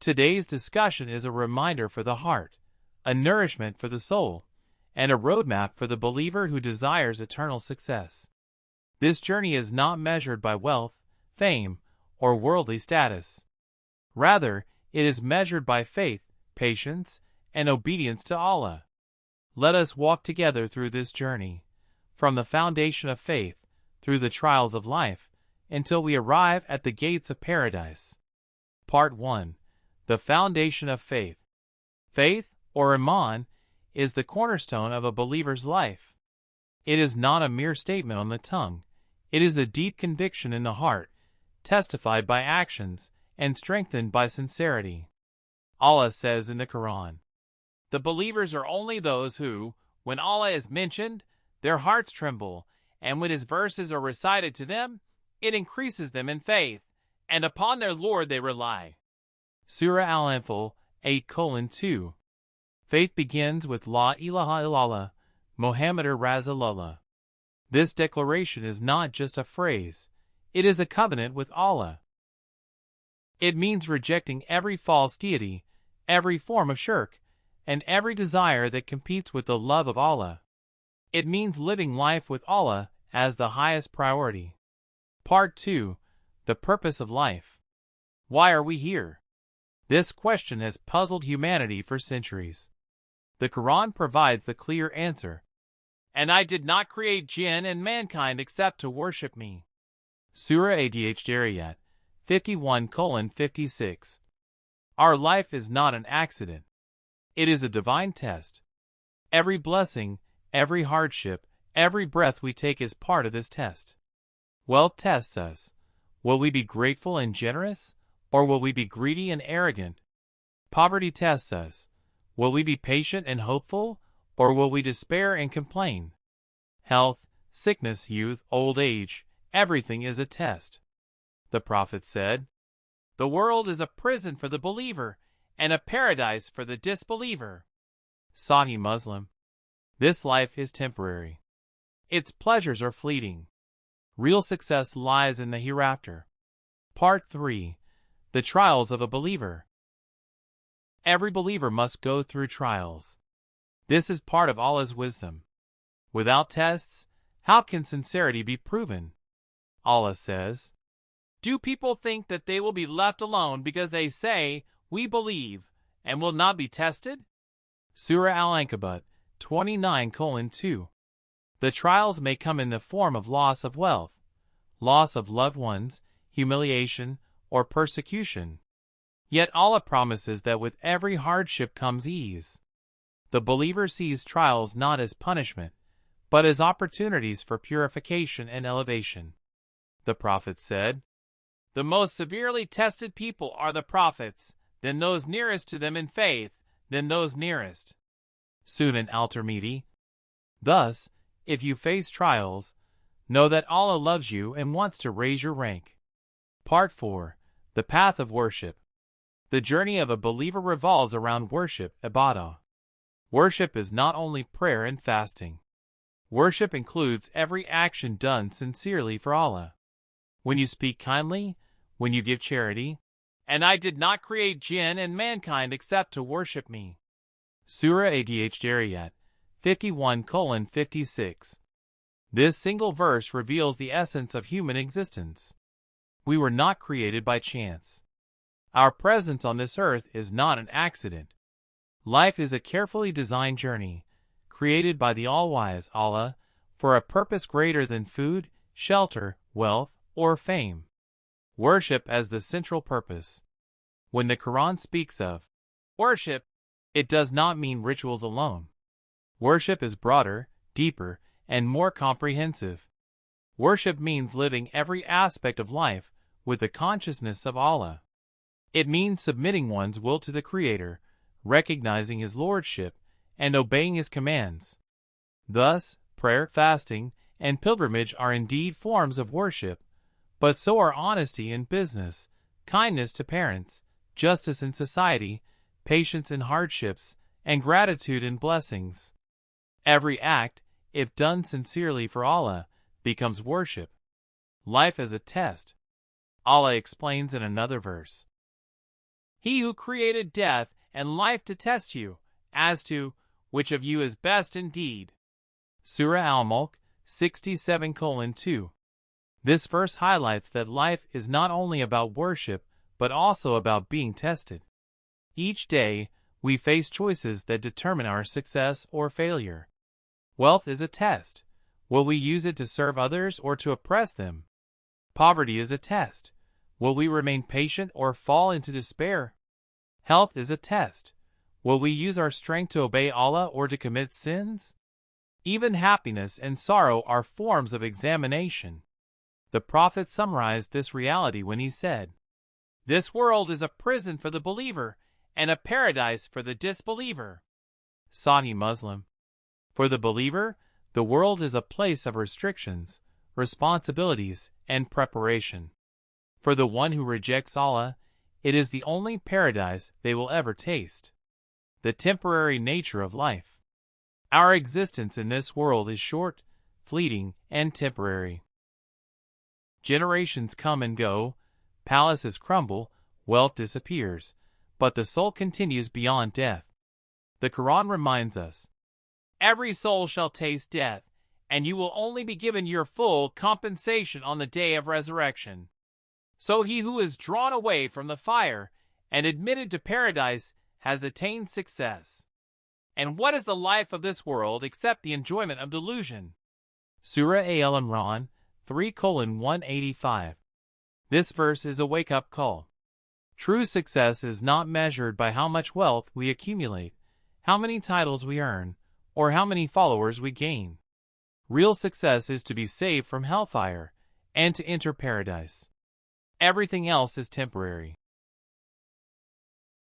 Today's discussion is a reminder for the heart, a nourishment for the soul, and a roadmap for the believer who desires eternal success. This journey is not measured by wealth, fame, or worldly status. Rather, it is measured by faith, patience, and obedience to Allah. Let us walk together through this journey, from the foundation of faith, through the trials of life, until we arrive at the gates of paradise. Part 1. The Foundation of Faith. Faith, or Iman, is the cornerstone of a believer's life. It is not a mere statement on the tongue. It is a deep conviction in the heart, testified by actions, and strengthened by sincerity. Allah says in the Quran, "The believers are only those who, when Allah is mentioned, their hearts tremble, and when His verses are recited to them, it increases them in faith, and upon their Lord they rely." Surah Al-Anfal 8:2. Faith begins with La ilaha illallah, Muhammadur Rasulullah. This declaration is not just a phrase, it is a covenant with Allah. It means rejecting every false deity, every form of shirk, and every desire that competes with the love of Allah. It means living life with Allah as the highest priority. Part 2. The Purpose of Life. Why are we here? This question has puzzled humanity for centuries. The Quran provides the clear answer. "And I did not create jinn and mankind except to worship me." Surah Ad-Dariyat 51:56. Our life is not an accident. It is a divine test. Every blessing, every hardship, every breath we take is part of this test. Wealth tests us. Will we be grateful and generous, or will we be greedy and arrogant? Poverty tests us. Will we be patient and hopeful, or will we despair and complain? Health, sickness, youth, old age, everything is a test. The Prophet said, "The world is a prison for the believer and a paradise for the disbeliever." Sahih Muslim. This life is temporary. Its pleasures are fleeting. Real success lies in the hereafter. Part 3. The Trials of a Believer. Every believer must go through trials. This is part of Allah's wisdom. Without tests, how can sincerity be proven? Allah says, "Do people think that they will be left alone because they say, 'We believe,' and will not be tested?" Surah Al-Ankabut 29:2. The trials may come in the form of loss of wealth, loss of loved ones, humiliation, or persecution. Yet Allah promises that with every hardship comes ease. The believer sees trials not as punishment, but as opportunities for purification and elevation. The Prophet said, "The most severely tested people are the prophets, then those nearest to them in faith, then those nearest." Sunan al-Tirmidhi. Thus, if you face trials, know that Allah loves you and wants to raise your rank. Part 4. The Path of Worship. The journey of a believer revolves around worship, ibadah. Worship is not only prayer and fasting. Worship includes every action done sincerely for Allah. When you speak kindly, when you give charity, "And I did not create jinn and mankind except to worship me." Surah Ad-Dariyat 51:56. This single verse reveals the essence of human existence. We were not created by chance. Our presence on this earth is not an accident. Life is a carefully designed journey, created by the all-wise Allah, for a purpose greater than food, shelter, wealth, or fame. Worship as the central purpose. When the Quran speaks of worship, it does not mean rituals alone. Worship is broader, deeper, and more comprehensive. Worship means living every aspect of life with the consciousness of Allah. It means submitting one's will to the Creator, recognizing His lordship, and obeying His commands. Thus, prayer, fasting, and pilgrimage are indeed forms of worship, but so are honesty in business, kindness to parents, justice in society, patience in hardships, and gratitude in blessings. Every act, if done sincerely for Allah, becomes worship. Life as a test. Allah explains in another verse, He who created death and life to test you, as to which of you is best indeed. Surah Al-Mulk 67:2. This verse highlights that life is not only about worship, but also about being tested. Each day, we face choices that determine our success or failure. Wealth is a test. Will we use it to serve others or to oppress them? Poverty is a test. Will we remain patient or fall into despair? Health is a test. Will we use our strength to obey Allah or to commit sins? Even happiness and sorrow are forms of examination. The Prophet summarized this reality when he said, "This world is a prison for the believer and a paradise for the disbeliever." Sahih Muslim. For the believer, the world is a place of restrictions, responsibilities, and preparation. For the one who rejects Allah, it is the only paradise they will ever taste. The temporary nature of life. Our existence in this world is short, fleeting, and temporary. Generations come and go, palaces crumble, wealth disappears, but the soul continues beyond death. The Quran reminds us, "Every soul shall taste death, and you will only be given your full compensation on the day of resurrection. So he who is drawn away from the fire and admitted to paradise has attained success. And what is the life of this world except the enjoyment of delusion?" Surah Al-Imran 3:185. This verse is a wake-up call. True success is not measured by how much wealth we accumulate, how many titles we earn, or how many followers we gain. Real success is to be saved from hellfire and to enter paradise. Everything else is temporary.